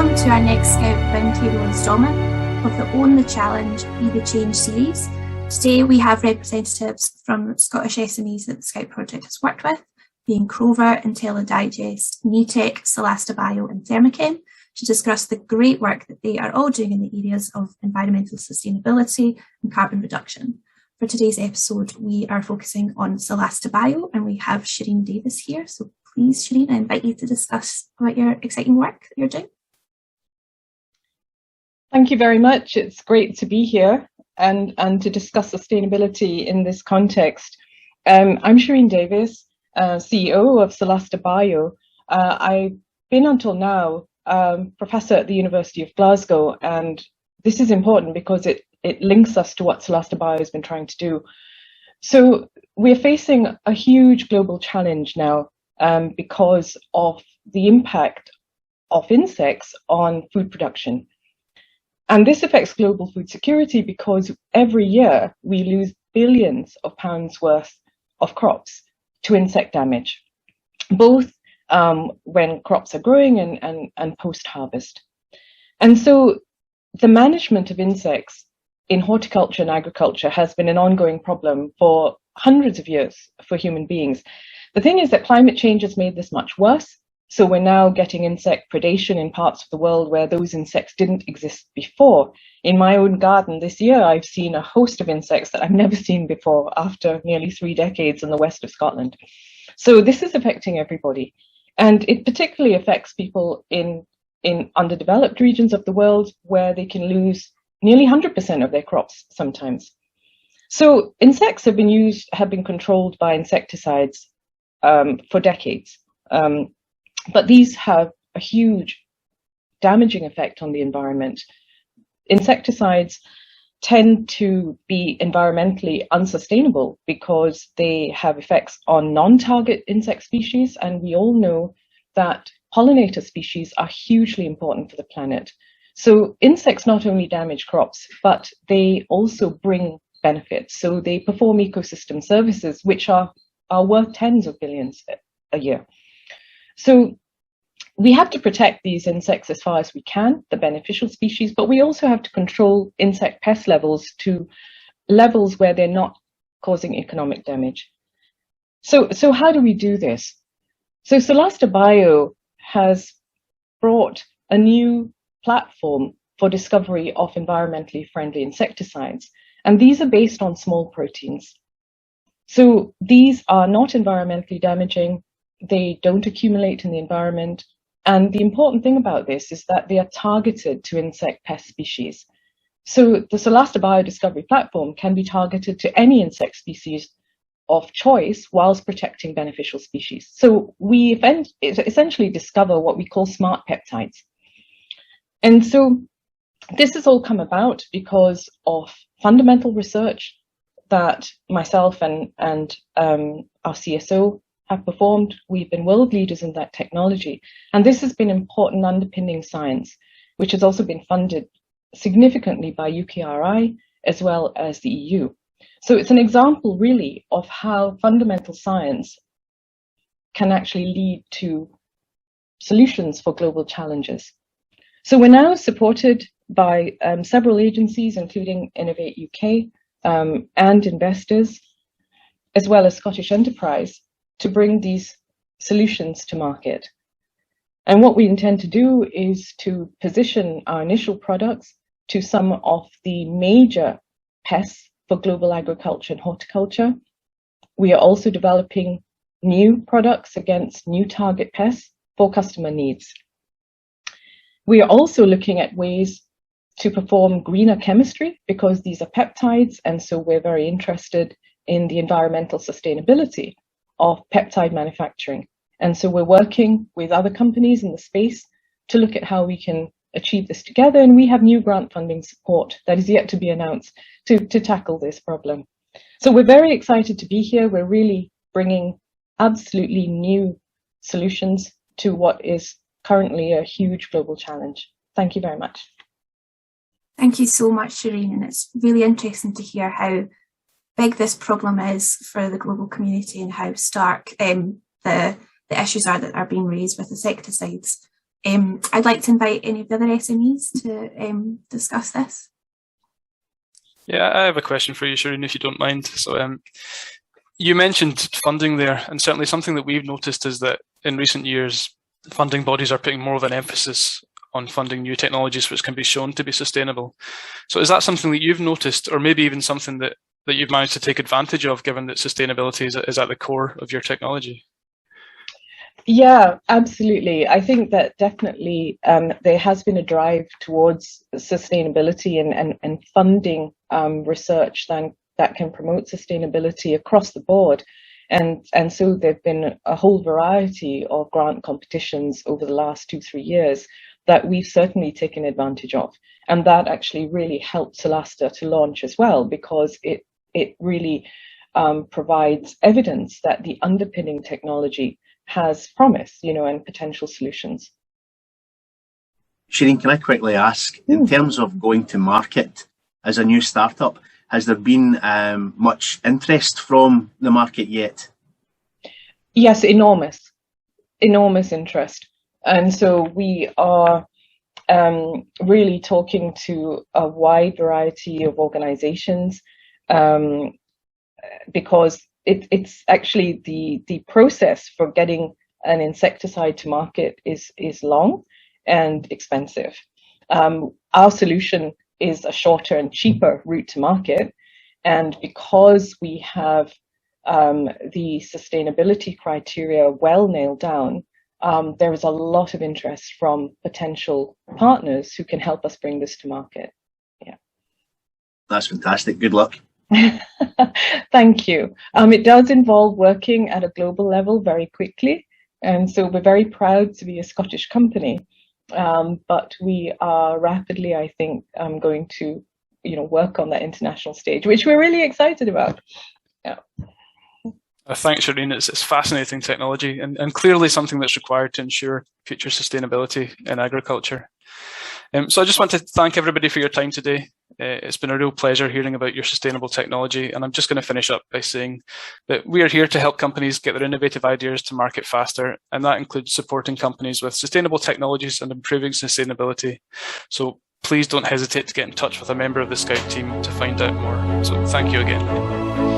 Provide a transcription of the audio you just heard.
Welcome to our next Scout Roundtable instalment of the Own the Challenge, Be the Change series. Today we have representatives from Scottish SMEs that the Scout Project has worked with, being Crover, IntelliDigest, NewTek, Solasta Bio and Thermachem, to discuss the great work that they are all doing in the areas of environmental sustainability and carbon reduction. For today's episode, we are focusing on Solasta Bio, and we have Shireen Davies here. So please, Shireen, I invite you to discuss about your exciting work that you're doing. Thank you very much. It's great to be here and to discuss sustainability in this context. I'm Shireen Davies, CEO of Solasta Bio. I've been until now professor at the University of Glasgow, and this is important because it links us to what Solasta Bio has been trying to do. So we're facing a huge global challenge now because of the impact of insects on food production. And this affects global food security because every year we lose billions of pounds worth of crops to insect damage, both when crops are growing and post-harvest. And so the management of insects in horticulture and agriculture has been an ongoing problem for hundreds of years for human beings. The thing is that climate change has made this much worse. So we're now getting insect predation in parts of the world where those insects didn't exist before. In my own garden this year, I've seen a host of insects that I've never seen before after nearly 3 decades in the west of Scotland. So this is affecting everybody. And it particularly affects people in underdeveloped regions of the world where they can lose nearly 100% of their crops sometimes. So insects have been controlled by insecticides for decades. But these have a huge damaging effect on the environment. Insecticides tend to be environmentally unsustainable because they have effects on non-target insect species, and we all know that pollinator species are hugely important for the planet. So insects not only damage crops, but they also bring benefits. So they perform ecosystem services, which are worth tens of billions a year. So we have to protect these insects as far as we can, the beneficial species, but we also have to control insect pest levels to levels where they're not causing economic damage. So how do we do this? So Solasta Bio has brought a new platform for discovery of environmentally friendly insecticides, and these are based on small proteins. So these are not environmentally damaging. They don't accumulate in the environment. And the important thing about this is that they are targeted to insect pest species. So the Solasta Bio Discovery platform can be targeted to any insect species of choice whilst protecting beneficial species. So we essentially discover what we call smart peptides. And so this has all come about because of fundamental research that myself and our CSO have performed. We've been world leaders in that technology. And this has been important underpinning science, which has also been funded significantly by UKRI as well as the EU. So it's an example really of how fundamental science can actually lead to solutions for global challenges. So we're now supported by several agencies, including Innovate UK and investors, as well as Scottish Enterprise, to bring these solutions to market. And what we intend to do is to position our initial products to some of the major pests for global agriculture and horticulture. We are also developing new products against new target pests for customer needs. We are also looking at ways to perform greener chemistry because these are peptides, and so we're very interested in the environmental sustainability of peptide manufacturing. And so we're working with other companies in the space to look at how we can achieve this together. And we have new grant funding support that is yet to be announced to tackle this problem. So we're very excited to be here. We're really bringing absolutely new solutions to what is currently a huge global challenge. Thank you very much. Thank you so much, Shireen. And it's really interesting to hear how big this problem is for the global community and how stark the issues are that are being raised with insecticides. I'd like to invite any of the other SMEs to discuss this. Yeah, I have a question for you, Shireen, if you don't mind. So you mentioned funding there, and certainly something that we've noticed is that in recent years, funding bodies are putting more of an emphasis on funding new technologies which can be shown to be sustainable. So is that something that you've noticed, or maybe even something that you've managed to take advantage of, given that sustainability is at the core of your technology? Yeah, absolutely. I think that definitely there has been a drive towards sustainability and funding research that can promote sustainability across the board. And so there have been a whole variety of grant competitions over the last 2-3 years that we've certainly taken advantage of. And that actually really helped Solasta to launch as well, because it really provides evidence that the underpinning technology has promise, and potential solutions. Shireen, can I quickly ask, in terms of going to market as a new startup, has there been much interest from the market yet? Yes, enormous interest. And so we are really talking to a wide variety of organizations, because it's actually the process for getting an insecticide to market is long and expensive. Our solution is a shorter and cheaper route to market, and because we have the sustainability criteria well nailed down, there is a lot of interest from potential partners who can help us bring this to market. Yeah, that's fantastic. Good luck. Thank you. It does involve working at a global level very quickly, and so we're very proud to be a Scottish company. But we are rapidly, I think, going to, work on that international stage, which we're really excited about. Yeah. Thanks, Shireen. It's fascinating technology and clearly something that's required to ensure future sustainability in agriculture. So I just want to thank everybody for your time today. It's been a real pleasure hearing about your sustainable technology, and I'm just going to finish up by saying that we are here to help companies get their innovative ideas to market faster, and that includes supporting companies with sustainable technologies and improving sustainability. So please don't hesitate to get in touch with a member of the Scout team to find out more. So thank you again.